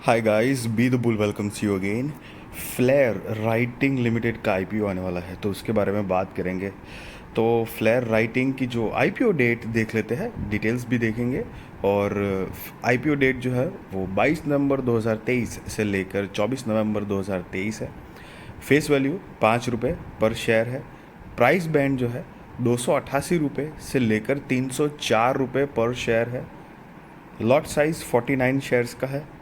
Hi guys, be the bull welcomes you again. Flair writing limited का IPO आने वाला है, तो उसके बारे में बात करेंगे। तो फ्लेयर राइटिंग की जो आईपीओ डेट देख लेते हैं, डिटेल्स भी देखेंगे। और आईपीओ डेट जो है वो 22 नवंबर 2023 से लेकर 24 नवंबर 2023 है। फेस वैल्यू ₹5 पर शेयर है। प्राइस बैंड जो है ₹288 से लेकर ₹304 पर शेयर है। लॉट साइज 49 शेयर्स का है।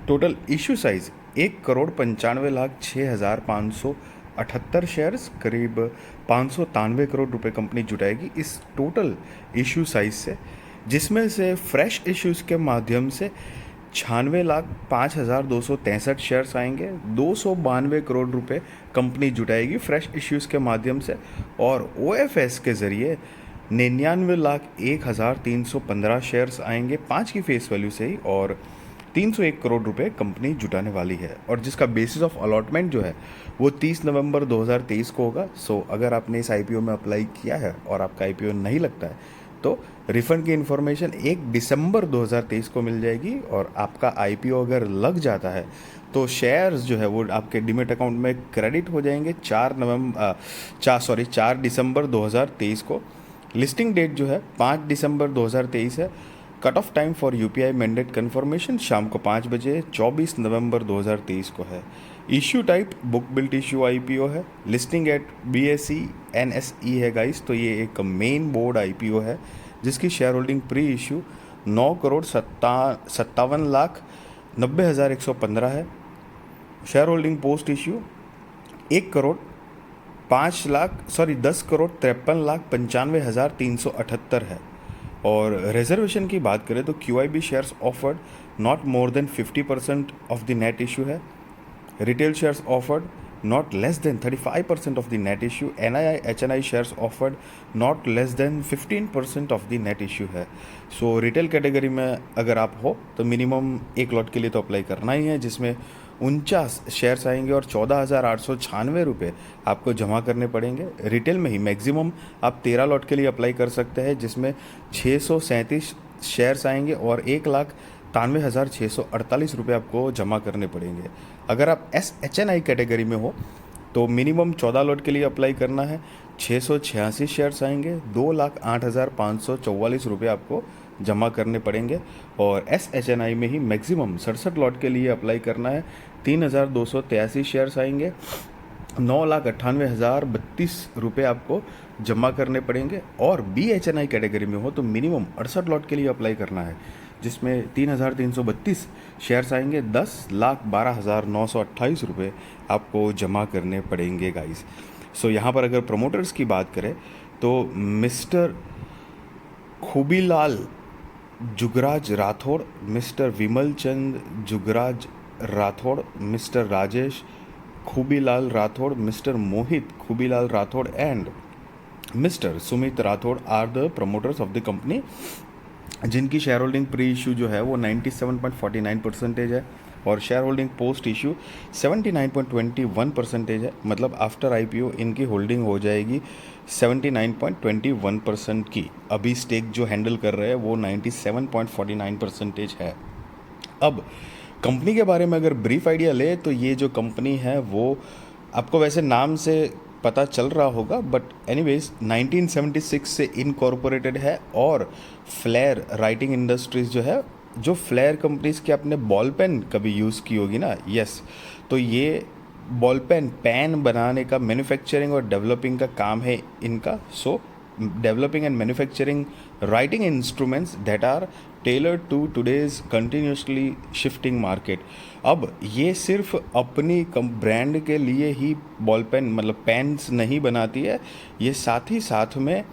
टोटल इश्यू साइज 1,95,06,578 शेयर्स, करीब 593 करोड़ रुपए कंपनी जुटाएगी इस टोटल इश्यू साइज से, जिसमें से फ्रेश इश्यूज के माध्यम से 96,05,263 शेयर्स आएंगे। 292 करोड़ रुपए कंपनी जुटाएगी फ्रेश इश्यूज के माध्यम से, और ओएफएस के जरिए 99,01,315 शेयर्स आएंगे 5 की फेस वैल्यू से ही, और 301 करोड़ रुपए कंपनी जुटाने वाली है। और जिसका बेसिस ऑफ अलॉटमेंट जो है वो 30 नवंबर 2023 को होगा। सो अगर आपने इस आईपीओ में अप्लाई किया है और आपका आईपीओ नहीं लगता है तो रिफंड की इन्फॉर्मेशन 1 दिसंबर 2023 को मिल जाएगी। और आपका आईपीओ अगर लग जाता है तो शेयर्स जो है वो आपके डीमेट अकाउंट में क्रेडिट हो जाएंगे 4 दिसंबर 2023 को। लिस्टिंग डेट जो है 5 दिसंबर 2023 है। Cut off time for UPI mandate confirmation शाम को 5 बजे 24 नवंबर 2023 को है। Issue type book built issue IPO है। लिस्टिंग एट बीएसई एनएसई है गाइस, तो ये एक मेन बोर्ड आईपीओ है जिसकी शेयर होल्डिंग प्री इश्यू 9,57,90,115 है। शेयर होल्डिंग पोस्ट इश्यू 10,53,95,378 है। और रिजर्वेशन की बात करें तो QIB shares offered not more than 50% of the net issue है। Retail shares offered not less than 35% of the net issue. NII HNI shares offered not less than 15% of the net issue है। So retail category में अगर आप हो तो minimum एक lot के लिए तो अप्लाई करना ही है, जिसमें 49 शेयर्स आएंगे और 14,896 रुपये आपको जमा करने पड़ेंगे। रिटेल में ही मैक्सिमम आप 13 लॉट के लिए अप्लाई कर सकते हैं, जिसमें 637 शेयर्स आएंगे और 1,93,648 रुपये आपको जमा करने पड़ेंगे। अगर आप SHNI कैटेगरी में हो तो मिनिमम 14 लॉट के लिए अप्लाई करना है। 686 शेयर्स आएंगे, 2,08,544 रुपये आपको जमा करने पड़ेंगे। और SHNI में ही मैक्सिमम 67 लॉट के लिए अप्लाई करना है। 3,283 शेयर्स आएंगे, 9,98,032 रुपये आपको जमा करने पड़ेंगे। और BHNI कैटेगरी में हो तो मिनिमम 68 लॉट के लिए अप्लाई करना है, जिसमें 3,332 शेयर्स आएंगे, 10,12,928 रुपये आपको जमा करने पड़ेंगे गाइस। सो यहाँ पर अगर प्रमोटर्स की बात करें तो mister Khubilal Jugraj Rathod, mister Vimal Chand Jugraj Rathod, mister Rajesh Khubilal Rathod, mister Mohit Khubilal Rathod and mister Sumit Rathod are the promoters of the company, जिनकी शेयर होल्डिंग प्री इशू जो है वो 97.49% है और शेयर होल्डिंग पोस्ट इशू 79.21% है। मतलब आफ्टर आईपीओ इनकी होल्डिंग हो जाएगी 79.21% की। अभी स्टेक जो हैंडल कर रहे हैं वो 97.49% है। अब कंपनी के बारे में अगर ब्रीफ आइडिया ले तो ये जो कंपनी है वो आपको वैसे नाम से पता चल रहा होगा, बट एनीवेज 1976 से इनकॉर्पोरेटेड है। और फ्लेयर राइटिंग इंडस्ट्रीज जो है, जो फ्लेयर कंपनीज की आपने बॉल पेन कभी यूज़ की होगी ना, यस, तो ये बॉल पेन पेन बनाने का मैन्युफैक्चरिंग और डेवलपिंग का काम है इनका। So developing and manufacturing writing instruments that are tailored to today's continuously shifting market. अब ये सिर्फ अपनी ब्रांड के लिए ही बॉल पेन मतलब पेन्स नहीं बनाती है, ये साथ ही साथ में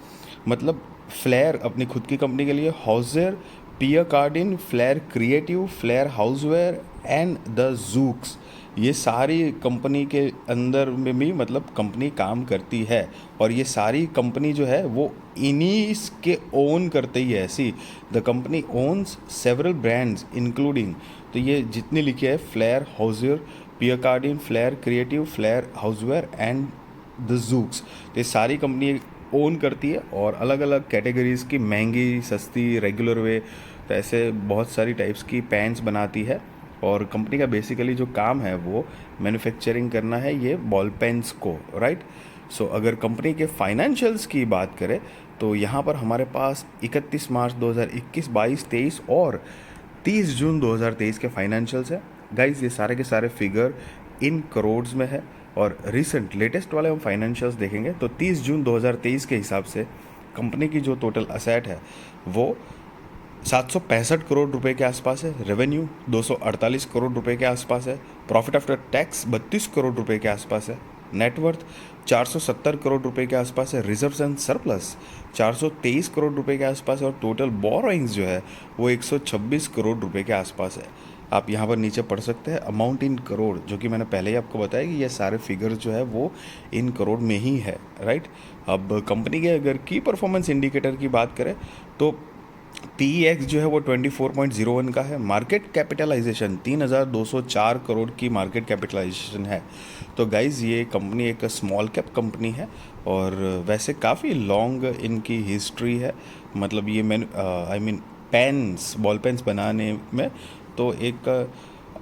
मतलब फ्लेयर अपनी खुद की कंपनी के लिए Hauser, Pierre Cardin, Flair creative, Flair housewear and the Zoox, ये सारी कंपनी के अंदर में भी मतलब कंपनी काम करती है। और ये सारी कंपनी जो है वो इन्हीं के ओन करते ही है। See the company owns several brands including, तो ये जितनी लिखी है Flair housewear, Pierre Cardin, Flair creative, Flair housewear and the Zoox, तो ये सारी कंपनी ओन करती है। और अलग अलग कैटेगरीज़ की महंगी, सस्ती, रेगुलर वे, तो ऐसे बहुत सारी टाइप्स की पैंट्स बनाती है। और कंपनी का बेसिकली जो काम है वो मैन्युफैक्चरिंग करना है ये बॉल पेन्स को, राइट। सो अगर कंपनी के फाइनेंशियल्स की बात करें तो यहाँ पर हमारे पास 31 मार्च 2021, 22, 23 और 30 जून 2023 के फाइनेंशियल्स है। गाइज ये सारे के सारे फिगर इन करोड्स में है और रिसेंट लेटेस्ट वाले हम फाइनेंशियल्स देखेंगे तो 30 जून 2023 के हिसाब से कंपनी की जो टोटल असेट है वो 765 करोड़ रुपए के आसपास है, रेवेन्यू 248 करोड़ रुपए के आसपास है, प्रॉफिट आफ्टर टैक्स 32 करोड़ रुपए के आसपास है, नेटवर्थ 470 करोड़ रुपए के आसपास है, रिजर्व्स एंड सरप्लस 423 करोड़ रुपए के आसपास है और टोटल बोरोइंग्स जो है वो 126 करोड़ रुपए के आसपास है। आप यहाँ पर नीचे पढ़ सकते हैं अमाउंट इन करोड़, जो कि मैंने पहले ही आपको बताया कि ये सारे फिगर्स जो है वो इन करोड़ में ही है, राइट। अब कंपनी के अगर की परफॉर्मेंस इंडिकेटर की बात करें तो PEX जो है वो 24.01 का है, मार्केट कैपिटलाइजेशन 3204 करोड़ की मार्केट कैपिटलाइजेशन है। तो गाइज़ ये कंपनी एक स्मॉल कैप कंपनी है और वैसे काफ़ी लॉन्ग इनकी हिस्ट्री है, मतलब ये पेन्स बॉल पेन्स बनाने में तो एक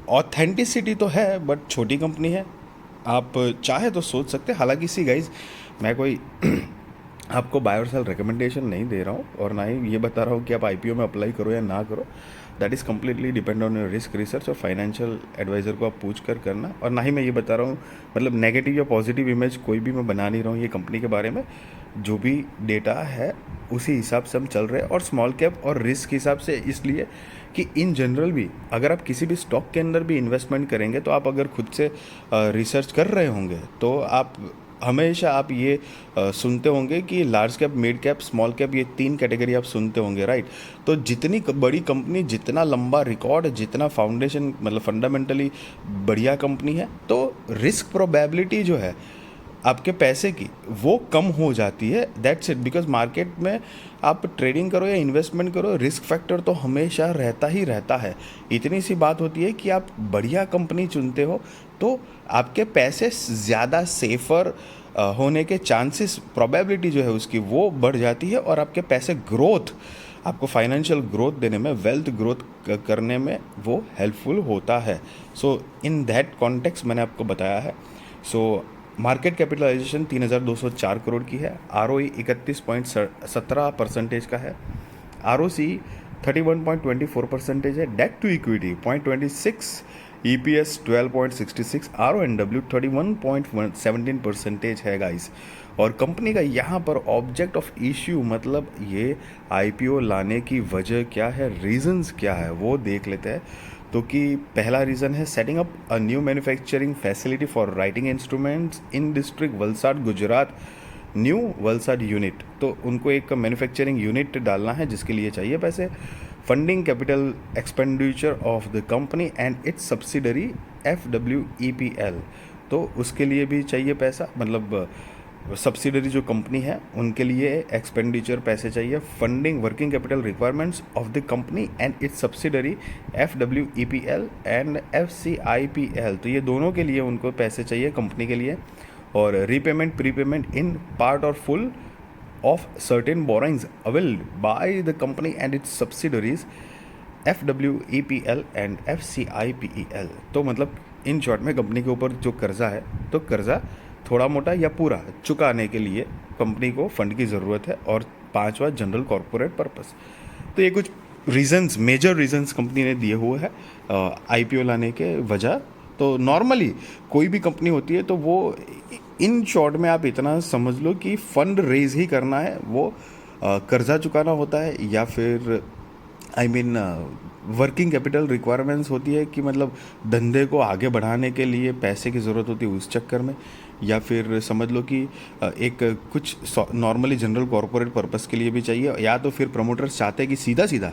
ऑथेंटिसिटी तो है, बट छोटी कंपनी है, आप चाहे तो सोच सकते हैं। हालांकि सी गाइज मैं कोई आपको बाय और सेल रिकमेंडेशन नहीं दे रहा हूँ और ना ही ये बता रहा हूँ कि आप IPO में अप्लाई करो या ना करो, that is completely depend on your risk research और फाइनेंशियल एडवाइज़र को आप पूछ कर करना। और ना ही मैं ये बता रहा हूँ मतलब नेगेटिव या पॉजिटिव इमेज कोई भी मैं बना नहीं रहा हूँ ये कंपनी के बारे में, जो भी डेटा है उसी हिसाब से हम चल रहे हैं। और स्मॉल कैप और रिस्क हिसाब से इसलिए कि इन जनरल भी अगर आप किसी भी स्टॉक के अंदर भी इन्वेस्टमेंट करेंगे तो आप अगर खुद से रिसर्च कर रहे होंगे तो आप हमेशा आप ये सुनते होंगे कि large cap, mid cap, small cap, ये 3 कैटेगरी आप सुनते होंगे, राइट। तो जितनी बड़ी कंपनी, जितना लंबा रिकॉर्ड, जितना फाउंडेशन मतलब फंडामेंटली बढ़िया कंपनी है, तो रिस्क प्रोबेबिलिटी जो है आपके पैसे की वो कम हो जाती है। दैट्स इट, बिकॉज मार्केट में आप ट्रेडिंग करो या इन्वेस्टमेंट करो, रिस्क फैक्टर तो हमेशा रहता ही रहता है। इतनी सी बात होती है कि आप बढ़िया कंपनी चुनते हो तो आपके पैसे ज़्यादा सेफर होने के चांसेस, प्रोबेबिलिटी जो है उसकी वो बढ़ जाती है और आपके पैसे ग्रोथ, आपको फाइनेंशियल ग्रोथ देने में, वेल्थ ग्रोथ करने में वो हेल्पफुल होता है। सो इन दैट कॉन्टेक्स्ट मैंने आपको बताया है। सो मार्केट कैपिटलाइजेशन 3204 करोड़ की है, ROE 31.17% का है, ROC 31.24% है, date to equity 0.26, EPS 12.66, RONW 31.17% है गाइस। और कंपनी का यहाँ पर ऑब्जेक्ट ऑफ इश्यू मतलब ये IPO लाने की वजह क्या है, रीजंस क्या है वो देख लेते हैं। तो कि पहला रीज़न है setting up a new manufacturing facility for writing instruments in district Valsad Gujarat, new Valsad unit. तो उनको एक मैन्युफैक्चरिंग यूनिट डालना है जिसके लिए चाहिए पैसे। Funding capital expenditure of the company and it's subsidiary FWEPL, तो उसके लिए भी चाहिए पैसा, मतलब सब्सिडरी जो कंपनी है उनके लिए एक्सपेंडिचर पैसे चाहिए। Funding working capital requirements of the company and it's subsidiary FWEPL and FCIPL, तो ये दोनों के लिए उनको पैसे चाहिए कंपनी के लिए। और रीपेमेंट प्रीपेमेंट इन पार्ट और full of certain borrowings availed by the company and it's subsidiaries FWEPL and FCIPEL। तो मतलब इन शॉर्ट में कंपनी के ऊपर जो कर्जा है तो कर्जा थोड़ा मोटा या पूरा चुकाने के लिए कंपनी को फंड की ज़रूरत है। और 5वां जनरल कॉरपोरेट पर्पस। तो ये कुछ रीजंस, मेजर रीजंस कंपनी ने दिए हुए हैं IPO लाने के वजह। तो नॉर्मली कोई भी कंपनी होती है तो वो इन शॉर्ट में आप इतना समझ लो कि फंड रेज ही करना है, वो कर्जा चुकाना होता है या फिर वर्किंग कैपिटल रिक्वायरमेंट्स होती है कि मतलब धंधे को आगे बढ़ाने के लिए पैसे की ज़रूरत होती है उस चक्कर में, या फिर समझ लो कि एक कुछ नॉर्मली जनरल कॉरपोरेट पर्पस के लिए भी चाहिए, या तो फिर प्रमोटर्स चाहते हैं कि सीधा सीधा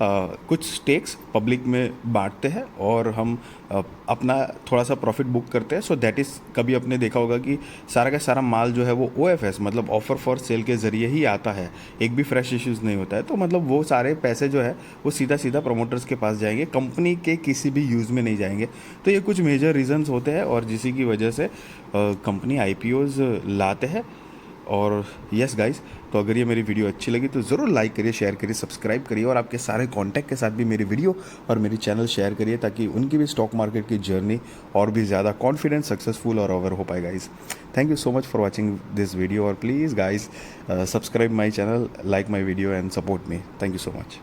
कुछ स्टेक्स पब्लिक में बांटते हैं और हम अपना थोड़ा सा प्रॉफिट बुक करते हैं। सो दैट इज़, कभी आपने देखा होगा कि सारा का सारा माल जो है वो OFS मतलब ऑफर फॉर सेल के ज़रिए ही आता है, एक भी फ्रेश इश्यूज़ नहीं होता है। तो मतलब वो सारे पैसे जो है वो सीधा सीधा प्रमोटर्स के पास जाएंगे, कंपनी के किसी भी यूज़ में नहीं जाएंगे। तो ये कुछ मेजर रीजंस होते हैं और जिसी की वजह से कंपनी IPOs लाते हैं। और यस गाइस, तो अगर ये मेरी वीडियो अच्छी लगी तो ज़रूर लाइक करिए, शेयर करिए, सब्सक्राइब करिए और आपके सारे कॉन्टैक्ट के साथ भी मेरी वीडियो और मेरी चैनल शेयर करिए ताकि उनकी भी स्टॉक मार्केट की जर्नी और भी ज़्यादा कॉन्फिडेंट, सक्सेसफुल और ओवर हो पाए guys. Thank you so much for watching this video और please guys subscribe my channel, like my video and support me. Thank you so much.